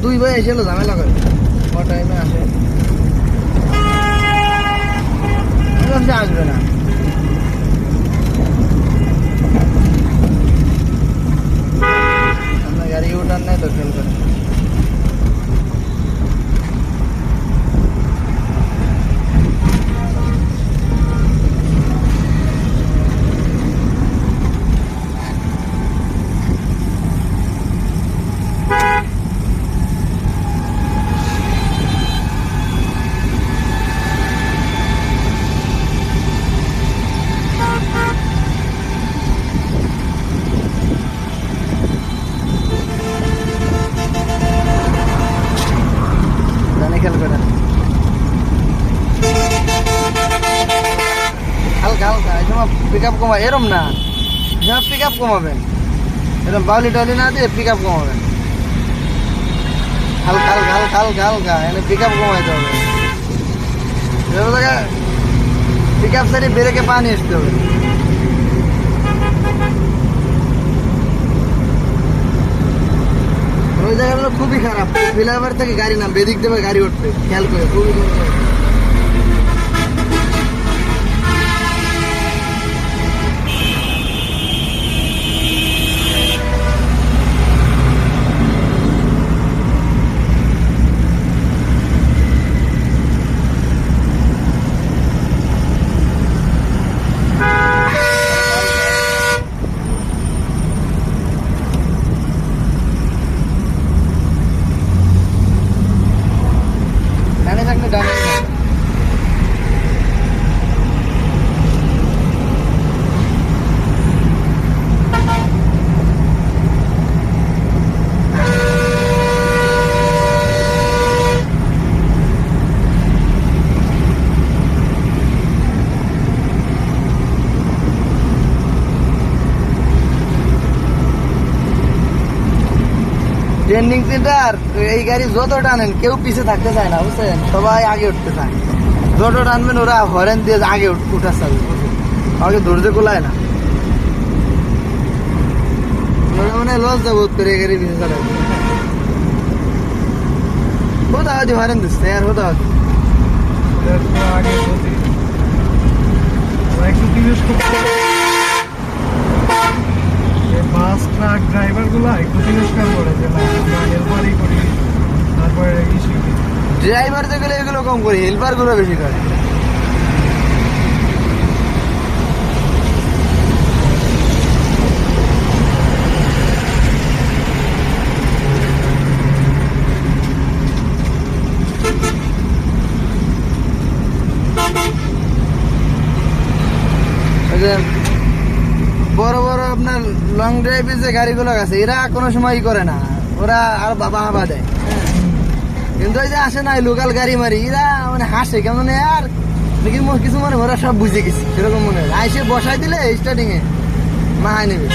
দুই ভাই এসে ঝামেলা করে ও টাইমে আসে আসবে না আপনার গাড়ি উঠান নাই তো ফেল করে খেয়াল করেন হালকা হালকা এই সময় পিক আপ কমা এরম না পিক আপ কমাবেন এরকম বাউলি টাউলি না দিয়ে পিক আপ কমাবেন হালকা হালকা হালকা হালকা হালকা এনে পিক আপ কমাইতে হবে পিক আপ সাইডে ব্রেকে পানি আসতে হবে ওই জায়গাগুলো খুবই খারাপ ফ্লাইওভার থেকে গাড়ি নামবে এদিক দেবে গাড়ি উঠবে খেয়াল করে খুবই ট্রেন্ডিং সেন্টার এই গাড়ি যত টানেন কেউ পিছে থাকতে চায় না বুঝছেন সবাই আগে উঠতে চায় যত টানবেন ওরা হরেন দিয়ে আগে উঠার চাবে আগে ধৈর্য কোলায় না মানে লস যাবো করে গাড়ি পিছে চালায় হতা হতে হরেন দিচ্ছে আর হতা হতে বাস ট্রাক ড্রাইভার গুলা একটু তিরস্কার করে যে না আমরা হেল্পারই করি তারপরে ড্রাইভার যেগুলো এগুলো কম করি হেল্পার গুলো বেশি করে বড় বড় আপনার লং ড্রাইভে যে গাড়িগুলো আছে এরা কোনো সময় করে না ওরা আর বাবা হাবা দেয় কিন্তু ওই যে আসে না লোকাল গাড়ি মারি এরা মানে হাসে কেমন আর দেখি কিছু মনে ওরা সব বুঝে গেছি সেরকম মনে হয় আইসে বসাই দিলে স্টার্টিং এ মাহাই নেবে